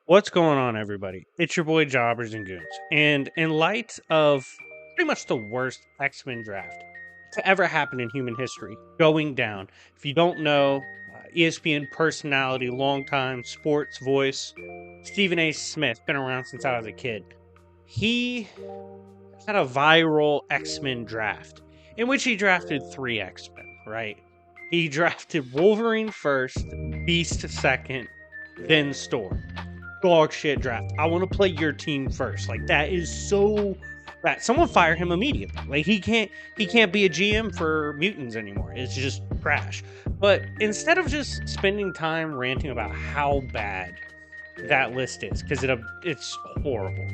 What's going on, everybody? It's your boy Jobbers and Goons. And in light of pretty much the worst X-Men draft to ever happen in human history going down, if you don't know, ESPN personality, longtime sports voice, Stephen A. Smith, been around since I was a kid. He had a viral X-Men draft in which he drafted three X-Men, right? He drafted Wolverine first, Beast second, then Storm. Dog shit draft. I want to play your team first. Like that is so that someone fire him immediately. Like he can't be a GM for mutants anymore. It's just trash. But instead of just spending time ranting about how bad that list is, because it's horrible.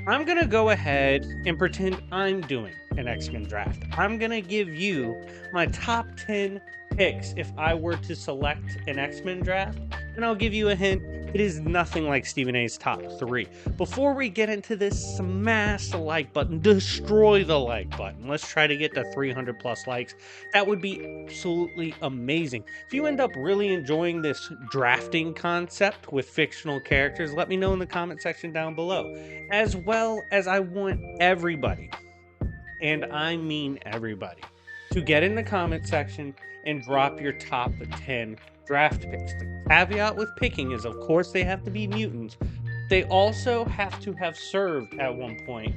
I'm gonna go ahead and pretend I'm doing an X-Men draft. I'm gonna give you my top 10 picks if I were to select an X-Men draft, and I'll give you a hint. It is nothing like Stephen A's top 3. Before we get into this, smash the like button, destroy the like button. Let's try to get to 300 plus likes. That would be absolutely amazing. If you end up really enjoying this drafting concept with fictional characters, let me know in the comment section down below. As well as I want everybody, and I mean everybody, to get in the comment section and drop your top 10 draft picks. The caveat with picking is, of course, they have to be mutants. They also have to have served at one point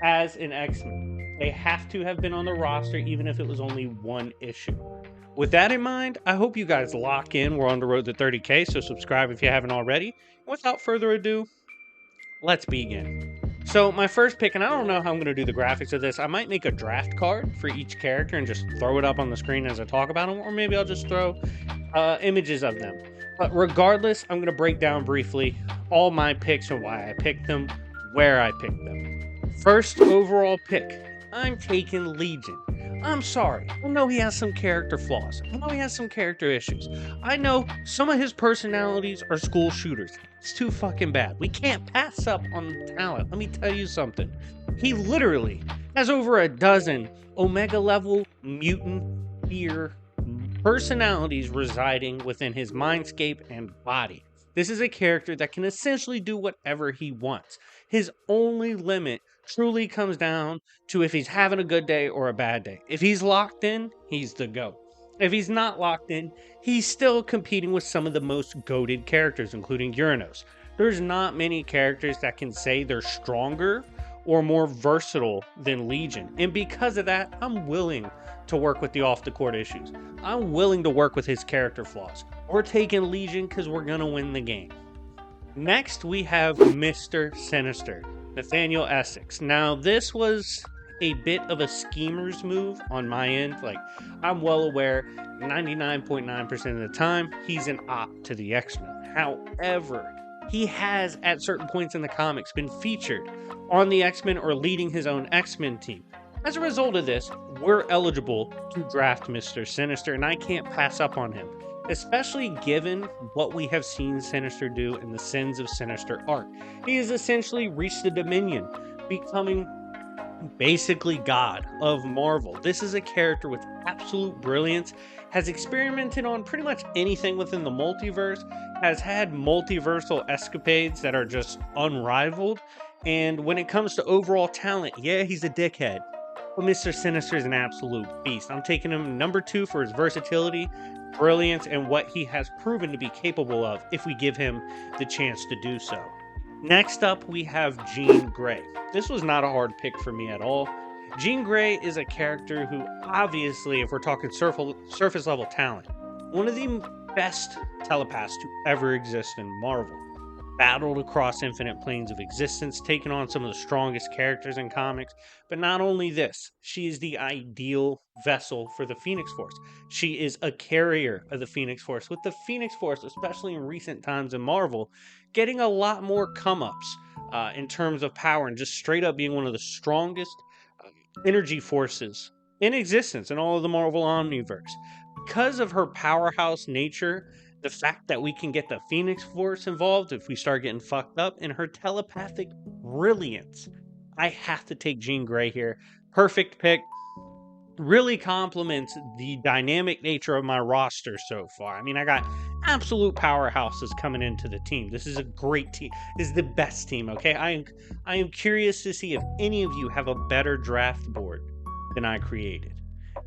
as an X-Men. They have to have been on the roster, even if it was only one issue. With that in mind, I hope you guys lock in. We're on the road to 30K, so subscribe if you haven't already. Without further ado, let's begin. So my first pick, and I don't know how I'm going to do the graphics of this. I might make a draft card for each character and just throw it up on the screen as I talk about them, or maybe I'll just throw images of them. But regardless, I'm going to break down briefly all my picks and why I picked them, where I picked them. First overall pick, I'm taking Legion. I'm sorry. I know he has some character flaws. I know he has some character issues. I know some of his personalities are school shooters. It's too fucking bad. We can't pass up on talent. Let me tell you something. He literally has over a dozen Omega level mutant fear personalities residing within his mindscape and body. This is a character that can essentially do whatever he wants. His only limit truly comes down to if he's having a good day or a bad day. If he's locked in, he's the GOAT. If he's not locked in, he's still competing with some of the most goated characters, including Uranos. There's not many characters that can say they're stronger or more versatile than Legion. And because of that, I'm willing to work with the off the court issues. I'm willing to work with his character flaws. We're taking Legion because we're going to win the game. Next, we have Mr. Sinister, Nathaniel Essex. Now, this was a bit of a schemer's move on my end. Like, I'm well aware 99.9% of the time, he's an op to the X-Men. However, he has, at certain points in the comics, been featured on the X-Men or leading his own X-Men team. As a result of this, we're eligible to draft Mr. Sinister, and I can't pass up on him, especially given what we have seen Sinister do in the Sins of Sinister arc. He has essentially reached the Dominion, becoming basically God of Marvel. This is a character with absolute brilliance, has experimented on pretty much anything within the multiverse, has had multiversal escapades that are just unrivaled, and when it comes to overall talent, yeah, he's a dickhead. But Mr. Sinister is an absolute beast. I'm taking him number 2 for his versatility, brilliance, and what he has proven to be capable of if we give him the chance to do so. Next up, we have Jean Grey. This was not a hard pick for me at all. Jean Grey is a character who, obviously, if we're talking surface level talent, one of the best telepaths to ever exist in Marvel. Battled across infinite planes of existence, taken on some of the strongest characters in comics. But not only this, she is the ideal vessel for the Phoenix Force. She is a carrier of the Phoenix Force, with the Phoenix Force, especially in recent times in Marvel, getting a lot more come-ups in terms of power and just straight up being one of the strongest energy forces in existence in all of the Marvel Omniverse. Because of her powerhouse nature, the fact that we can get the Phoenix Force involved if we start getting fucked up, and her telepathic brilliance, I have to take Jean Grey here. Perfect pick. Really complements the dynamic nature of my roster so far. I mean, I got absolute powerhouses coming into the team. This is a great team. This is the best team, okay? I am curious to see if any of you have a better draft board than I created.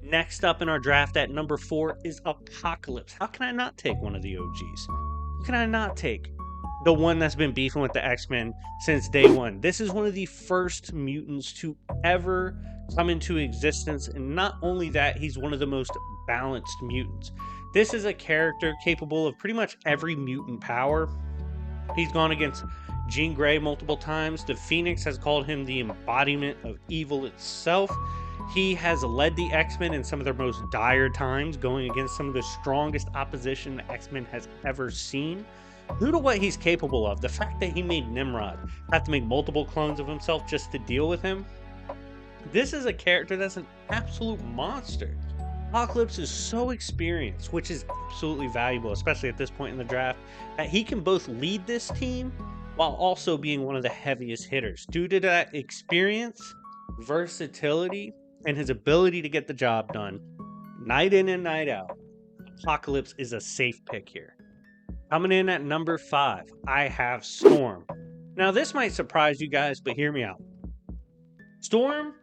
Next up in our draft at number 4 is Apocalypse. How can I not take one of the OGs? How can I not take the one that's been beefing with the X-Men since day one? This is one of the first mutants to ever come into existence, and not only that, he's one of the most balanced mutants. This is a character capable of pretty much every mutant power. He's gone against Jean Grey multiple times. The Phoenix has called him the embodiment of evil itself. He has led the X-Men in some of their most dire times, going against some of the strongest opposition the X-Men has ever seen. Due to what he's capable of, the fact that he made Nimrod have to make multiple clones of himself just to deal with him, this is a character that's an absolute monster. Apocalypse is so experienced, which is absolutely valuable, especially at this point in the draft, that he can both lead this team while also being one of the heaviest hitters. Due to that experience, versatility, and his ability to get the job done night in and night out, Apocalypse is a safe pick here. Coming in at number 5, I have Storm. Now, this might surprise you guys, but hear me out. Storm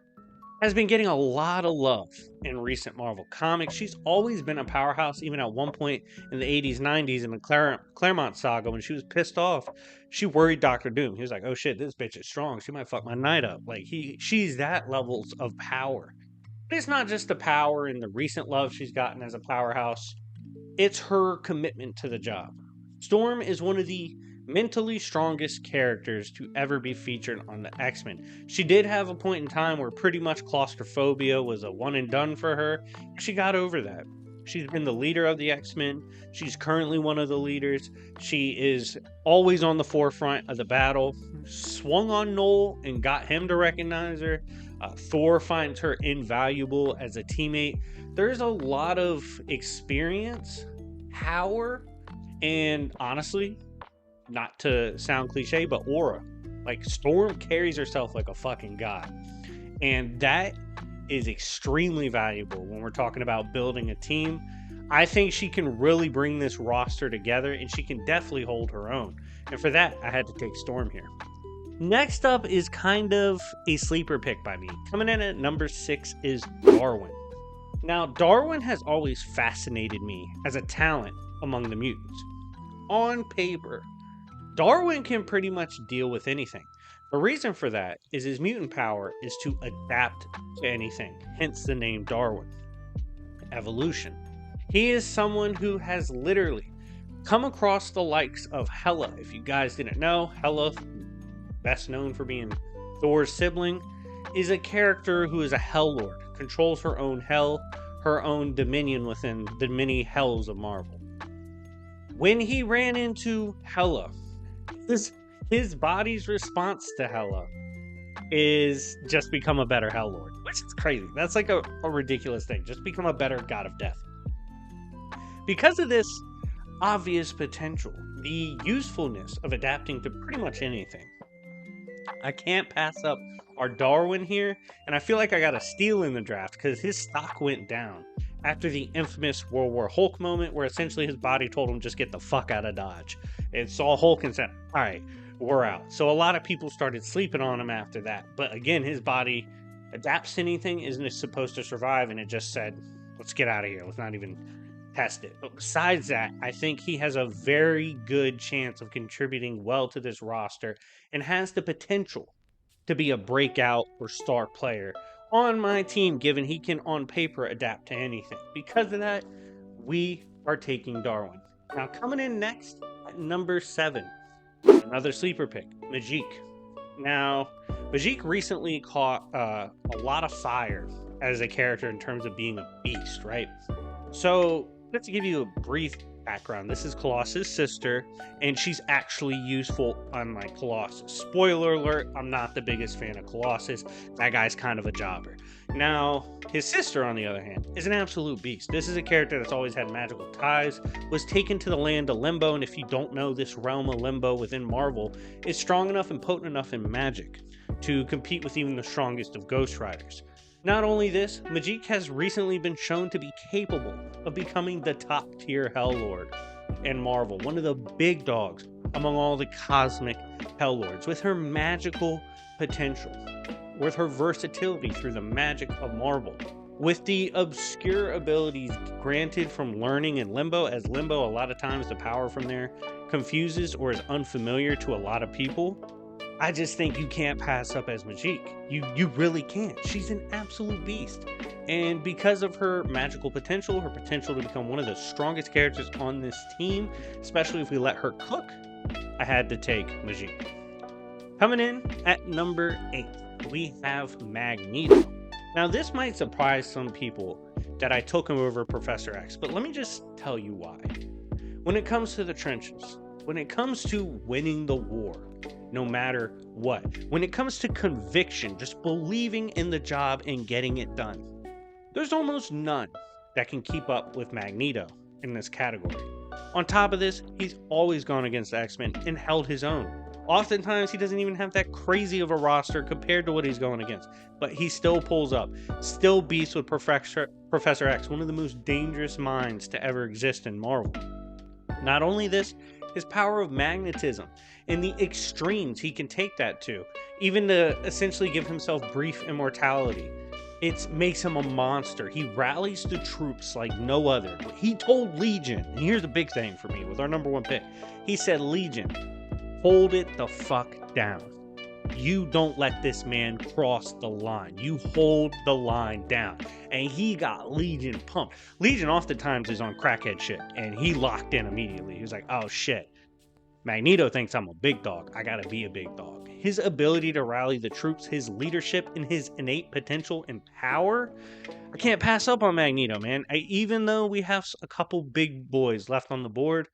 has been getting a lot of love in recent Marvel comics. She's always been a powerhouse, even at one point in the 80s, 90s in the Claremont saga when she was pissed off. She worried Doctor Doom. He was like, oh shit, this bitch is strong. She might fuck my night up. Like, she's that levels of power. But it's not just the power and the recent love she's gotten as a powerhouse. It's her commitment to the job. Storm is one of the mentally strongest characters to ever be featured on the X-Men. She did have a point in time where pretty much claustrophobia was a one and done for her. She got over that. She's been the leader of the X-Men. She's currently one of the leaders. She is always on the forefront of the battle. Swung on Noel and got him to recognize her. Thor finds her invaluable as a teammate. There's a lot of experience, power, and honestly, not to sound cliche, but aura. Like, Storm carries herself like a fucking god. And that is extremely valuable when we're talking about building a team. I think she can really bring this roster together, and she can definitely hold her own. And for that, I had to take Storm here. Next up is kind of a sleeper pick by me. Coming in at number 6 is Darwin. Now, Darwin has always fascinated me as a talent among the mutants. On paper, Darwin can pretty much deal with anything. The reason for that is his mutant power is to adapt to anything, hence the name Darwin. Evolution. He is someone who has literally come across the likes of Hela. If you guys didn't know, Hela, best known for being Thor's sibling, is a character who is a Hell Lord, controls her own hell, her own dominion within the many hells of Marvel. When he ran into Hela, his body's response to Hela is just become a better Hell Lord, which is crazy. That's like a ridiculous thing. Just become a better god of death. Because of this obvious potential, the usefulness of adapting to pretty much anything, I can't pass up our Darwin here, and I feel like I got a steal in the draft because his stock went down after the infamous World War Hulk moment where essentially his body told him just get the fuck out of Dodge. It saw Hulk and said, all right, we're out. So a lot of people started sleeping on him after that. But again, his body adapts to anything, isn't supposed to survive, and it just said, let's get out of here. Let's not even test it. But besides that, I think he has a very good chance of contributing well to this roster and has the potential to be a breakout or star player on my team, given he can on paper adapt to anything. Because of that, we are taking Darwin. Now, coming in next at number 7, another sleeper pick, Majik. Now, Majik recently caught a lot of fire as a character in terms of being a beast, right? So, let's give you a brief background. This is Colossus' sister, and she's actually useful unlike Colossus. Spoiler alert, I'm not the biggest fan of Colossus. That guy's kind of a jobber. Now, his sister, on the other hand, is an absolute beast. This is a character that's always had magical ties, was taken to the land of Limbo, and if you don't know, this realm of Limbo within Marvel is strong enough and potent enough in magic to compete with even the strongest of Ghost Riders. Not only this, Majik has recently been shown to be capable of becoming the top tier Hell Lord in Marvel, one of the big dogs among all the cosmic Hell Lords, with her magical potential, with her versatility through the magic of Marvel, with the obscure abilities granted from learning in Limbo, as Limbo, a lot of times the power from there confuses or is unfamiliar to a lot of people. I just think you can't pass up as Majik. You really can't. She's an absolute beast. And because of her magical potential, her potential to become one of the strongest characters on this team, especially if we let her cook, I had to take Majik. Coming in at number 8, we have Magneto. Now, this might surprise some people that I took him over Professor X, but let me just tell you why. When it comes to the trenches, when it comes to winning the war, no matter what, when it comes to conviction, just believing in the job and getting it done, there's almost none that can keep up with Magneto in this category. On top of this, he's always gone against the X-Men and held his own. Oftentimes, he doesn't even have that crazy of a roster compared to what he's going against, but he still pulls up, still beats with Professor X, one of the most dangerous minds to ever exist in Marvel. Not only this, his power of magnetism and the extremes he can take that to, even to essentially give himself brief immortality. It makes him a monster. He rallies the troops like no other. He told Legion, and here's the big thing for me with our number 1 pick. He said, Legion, hold it the fuck down. You don't let this man cross the line. You hold the line down. And he got Legion pumped. Legion oftentimes is on crackhead shit, and he locked in immediately. He was like, oh shit. Magneto thinks I'm a big dog. I gotta be a big dog. His ability to rally the troops, his leadership, and his innate potential and power, I can't pass up on Magneto, man. Even though we have a couple big boys left on the board,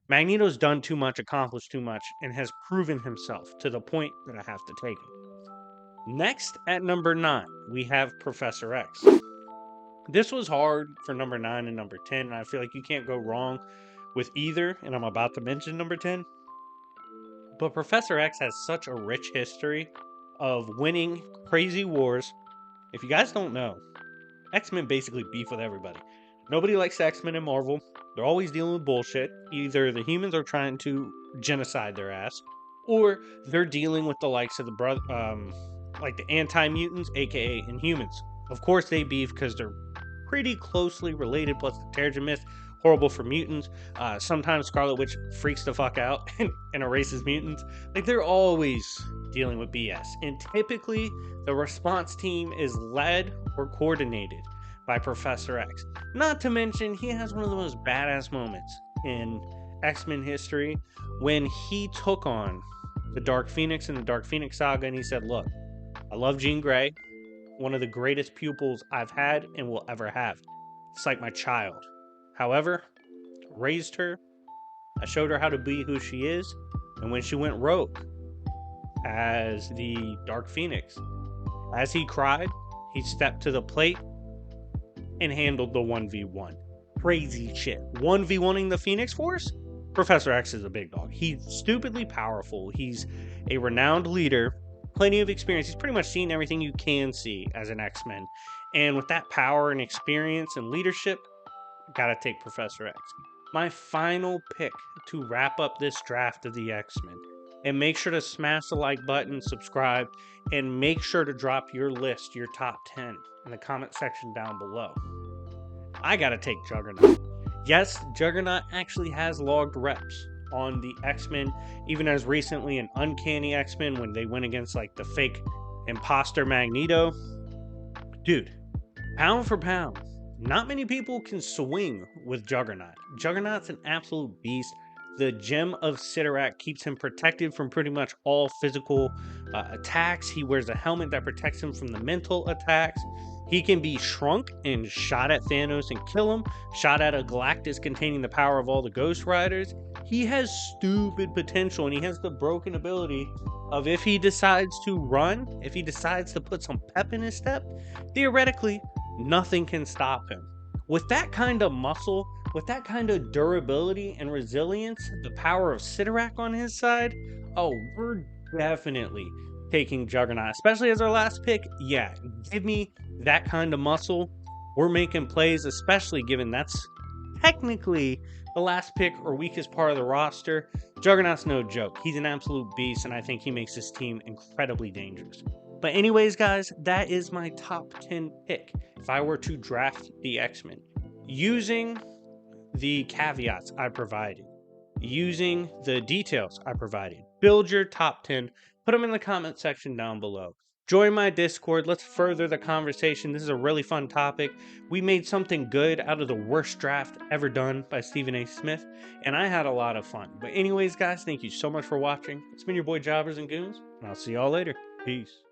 Magneto's done too much, accomplished too much, and has proven himself to the point that I have to take him. Next, at number 9, we have Professor X. This was hard for number 9 and number 10, and I feel like you can't go wrong with either, and I'm about to mention number 10. But Professor X has such a rich history of winning crazy wars. If you guys don't know, X-Men basically beef with everybody. Nobody likes X-Men in Marvel. They're always dealing with bullshit. Either the humans are trying to genocide their ass, or they're dealing with the likes of like the anti-mutants, aka Inhumans. Of course, they beef because they're pretty closely related. Plus, the Terrigen Mist, horrible for mutants. Sometimes Scarlet Witch freaks the fuck out and erases mutants. Like, they're always dealing with BS. And typically, the response team is led or coordinated by Professor X. Not to mention, he has one of the most badass moments in X-Men history when he took on the Dark Phoenix in the Dark Phoenix saga, and he said, look, I love Jean Grey, one of the greatest pupils I've had and will ever have. It's like my child. However, raised her, I showed her how to be who she is, and when she went rogue as the Dark Phoenix, as he cried, he stepped to the plate and handled the 1v1. Crazy shit. 1v1ing the Phoenix Force? Professor X is a big dog. He's stupidly powerful. He's a renowned leader, plenty of experience. He's pretty much seen everything you can see as an X-Men. And with that power and experience and leadership, gotta take Professor X. My final pick to wrap up this draft of the X-Men. And make sure to smash the like button, subscribe, and make sure to drop your list, your top 10, in the comment section down below. I gotta take Juggernaut. Yes, Juggernaut actually has logged reps on the X-Men, even as recently in Uncanny X-Men when they went against like the fake imposter Magneto. Dude, pound for pound, not many people can swing with Juggernaut. Juggernaut's an absolute beast. The gem of Sidorak keeps him protected from pretty much all physical attacks. He wears a helmet that protects him from the mental attacks. He can be shrunk and shot at Thanos and kill him, shot at a Galactus containing the power of all the Ghost Riders. He has stupid potential, and he has the broken ability of, if he decides to run, if he decides to put some pep in his step, theoretically, nothing can stop him. With that kind of muscle, with that kind of durability and resilience, the power of Sidorak on his side, oh, we're definitely taking Juggernaut, especially as our last pick. Yeah, give me that kind of muscle. We're making plays, especially given that's technically the last pick or weakest part of the roster, Juggernaut's no joke. He's an absolute beast, and I think he makes this team incredibly dangerous. But anyways, guys, that is my top 10 pick if I were to draft the X-Men. Using the caveats I provided, using the details I provided, build your top 10, put them in the comment section down below. Join my Discord. Let's further the conversation. This is a really fun topic. We made something good out of the worst draft ever done by Stephen A. Smith, and I had a lot of fun. But anyways, guys, thank you so much for watching. It's been your boy Jobbers and Goons, and I'll see y'all later. Peace.